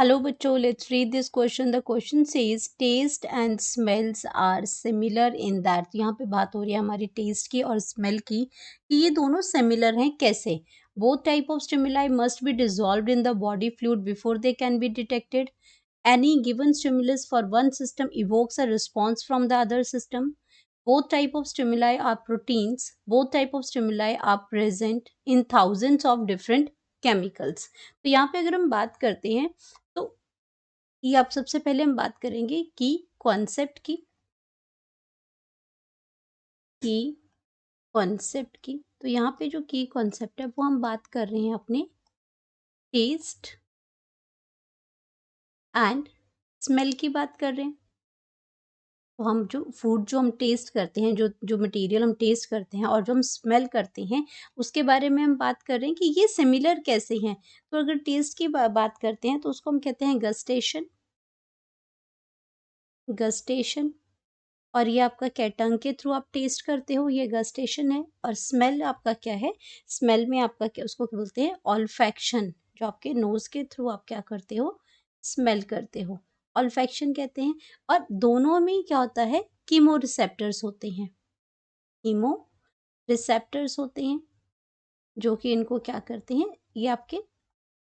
Hello बच्चों, let's read this question. The question says taste and smells are similar in that. यहाँ पे बात हो रही है हमारी टेस्ट की और स्मेल की कि ये दोनों सिमिलर हैं। कैसे? Both type of stimuli must be dissolved in the body fluid before they can be detected. Any given stimulus for one system evokes a response from the other system. Both type of stimuli are proteins. Both type of stimuli are present in thousands of different chemicals. तो यहाँ पे अगर हम बात करते हैं तो ये आप सबसे पहले हम बात करेंगे की कॉन्सेप्ट की कॉन्सेप्ट की। तो यहाँ पे जो की कॉन्सेप्ट है वो हम बात कर रहे हैं अपने टेस्ट एंड स्मेल की बात कर रहे हैं। तो हम जो फूड जो हम टेस्ट करते हैं, जो जो मटेरियल हम टेस्ट करते हैं और जो हम स्मेल करते हैं, उसके बारे में हम बात कर रहे हैं कि ये सिमिलर कैसे हैं। तो अगर टेस्ट की बात करते हैं तो उसको हम कहते हैं गस्टेशन। गस्टेशन और ये आपका क्या टंग के थ्रू आप टेस्ट करते हो, ये गस्टेशन है। और स्मेल आपका क्या है? स्मेल में आपका क्या उसको क्या बोलते हैं? ऑल्फैक्शन। जो आपके नोज के थ्रू आप क्या करते हो? स्मेल करते हो, ऑल्फैक्शन कहते हैं। और दोनों में क्या होता है? कीमो रिसेप्टर्स होते हैं। कीमो रिसेप्टर्स होते हैं जो कि इनको क्या करते हैं? ये आपके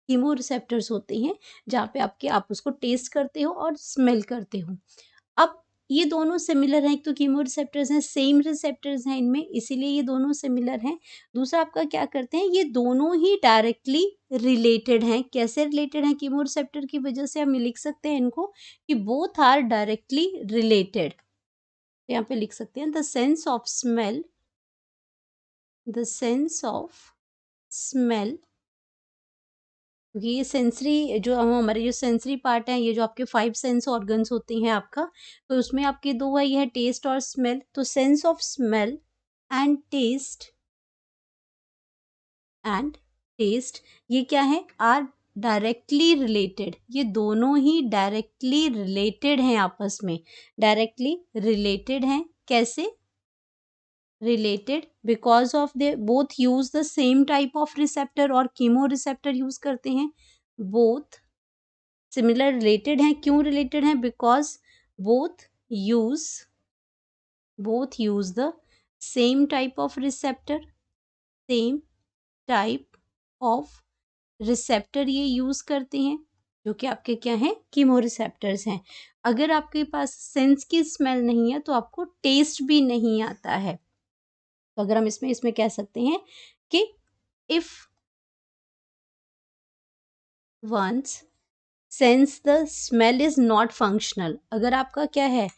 कीमो रिसेप्टर्स होते हैं जहाँ पे आप उसको टेस्ट करते हो और स्मेल करते हो। अब ये दोनों सिमिलर हैं। एक तो कीमो रिसेप्टर्स हैं, सेम रिसेप्टर्स हैं इनमें, इसीलिए ये दोनों सिमिलर हैं। दूसरा आपका क्या करते हैं? ये दोनों ही डायरेक्टली रिलेटेड हैं। कैसे रिलेटेड हैं? कीमो रिसेप्टर की वजह से हम लिख सकते हैं इनको कि बोथ आर डायरेक्टली रिलेटेड। यहाँ पे लिख सकते हैं the sense of smell, the sense of smell. क्योंकि ये सेंसरी जो हमारे जो सेंसरी पार्ट है, ये जो आपके 5 सेंस ऑर्गन्स होते हैं आपका, तो उसमें आपके 2 है, ये है टेस्ट और स्मेल। तो sense of smell and taste ये क्या है? Are directly related. ये दोनों ही डायरेक्टली रिलेटेड हैं आपस में, डायरेक्टली रिलेटेड हैं। कैसे related? Because of they both use the same type of receptor और कीमो रिसेप्टर यूज करते हैं। बोथ सिमिलर रिलेटेड हैं। क्यों रिलेटेड हैं? Because both use the same type of receptor, same type of receptor ये use करते हैं जो कि आपके क्या हैं? कीमो रिसेप्टर्स हैं। अगर आपके पास सेंस की स्मेल नहीं है तो आपको टेस्ट भी नहीं आता है। तो अगर हम इसमें इसमें कह सकते हैं कि if one's sense the smell is not functional. अगर आपका क्या है?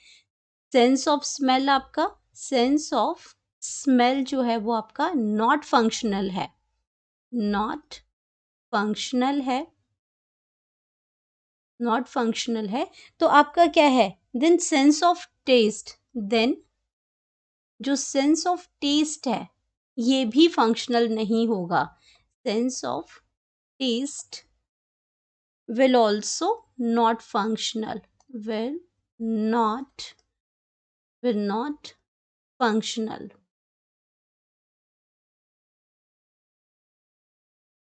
सेंस ऑफ स्मेल, आपका सेंस ऑफ स्मेल जो है वो आपका नॉट फंक्शनल है, नॉट फंक्शनल है, नॉट फंक्शनल है। तो आपका क्या है? Then sense of taste, then जो सेंस ऑफ टेस्ट है ये भी फंक्शनल नहीं होगा। Sense of taste will also not functional, will not functional।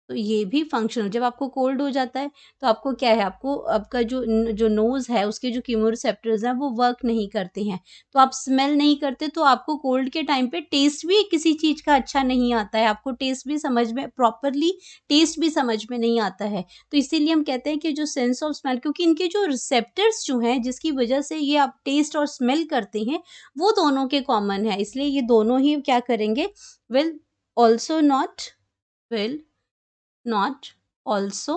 तो ये भी फंक्शनल। जब आपको कोल्ड हो जाता है तो आपको क्या है? आपको आपका जो नोज़ है उसके जो कीमोरिसेप्टर्स हैं वो वर्क नहीं करते हैं। तो आप स्मेल नहीं करते, तो आपको कोल्ड के टाइम पे टेस्ट भी किसी चीज़ का अच्छा नहीं आता है। आपको टेस्ट भी समझ में प्रॉपरली टेस्ट भी समझ में नहीं आता है। तो इसीलिए हम कहते हैं कि जो सेंस ऑफ स्मेल, क्योंकि इनके जो रिसेप्टर्स जो हैं जिसकी वजह से ये आप टेस्ट और स्मेल करते हैं वो दोनों के कॉमन है। इसलिए ये दोनों ही क्या करेंगे? Will also not will not also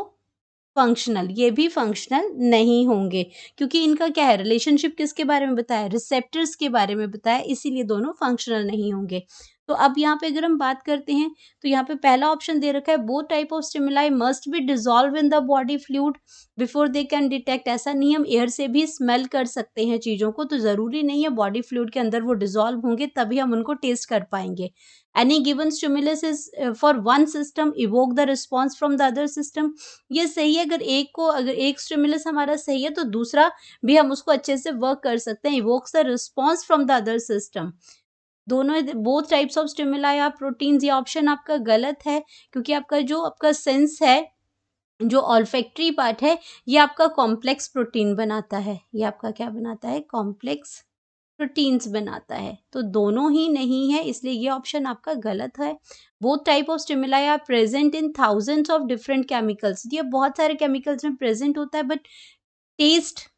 functional. ये भी फंक्शनल नहीं होंगे क्योंकि इनका क्या है? रिलेशनशिप किसके बारे में बताया? रिसेप्टर्स के बारे में बताया, इसीलिए दोनों फंक्शनल नहीं होंगे। तो अब यहाँ पे अगर हम बात करते हैं तो यहाँ पे पहला ऑप्शन दे रखा है both type of stimuli must be dissolve in the body fluid before they can detect. ऐसा नहीं, हम एयर से भी स्मेल कर सकते हैं चीज़ों को, तो ज़रूरी नहीं है बॉडी फ्लूइड के अंदर वो डिजॉल्व होंगे तभी हम उनको टेस्ट कर पाएंगे। Any given stimulus is for one system evoke the response from the other system. ये सही है, अगर एक स्टिमुलस हमारा सही है तो दूसरा भी हम उसको अच्छे से वर्क कर सकते हैं। Evokes the response from the other system. दोनों बोथ टाइप्स ऑफ स्टिमुलाई या प्रोटीन्स, ये ऑप्शन आपका गलत है क्योंकि आपका जो आपका सेंस है जो ऑल्फैक्टरी पार्ट है, ये आपका कॉम्प्लेक्स प्रोटीन बनाता है। ये आपका क्या बनाता है? कॉम्प्लेक्स प्रोटीन्स बनाता है। तो दोनों ही नहीं है, इसलिए ये ऑप्शन आपका गलत है। Both type of stimuli are present in thousands of different chemicals. ये बहुत सारे केमिकल्स में प्रेजेंट होता है, बट टेस्ट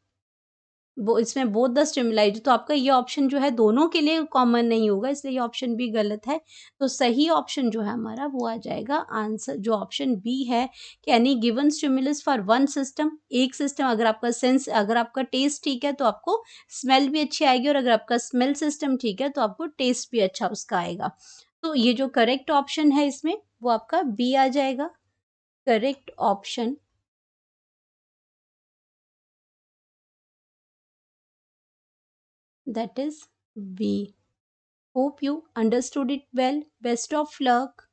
वो इसमें बोथ द स्टिमुलाई, तो आपका ये ऑप्शन जो है दोनों के लिए कॉमन नहीं होगा, इसलिए ये ऑप्शन भी गलत है। तो सही ऑप्शन जो है हमारा वो आ जाएगा आंसर जो ऑप्शन बी है कि any given stimulus for one system. एक सिस्टम, अगर आपका टेस्ट ठीक है तो आपको स्मेल भी अच्छी आएगी, और अगर आपका स्मेल सिस्टम ठीक है तो आपको टेस्ट भी अच्छा उसका आएगा। तो ये जो करेक्ट ऑप्शन है इसमें वो आपका बी आ जाएगा। Correct option that is B. Hope you understood it well. Best of luck.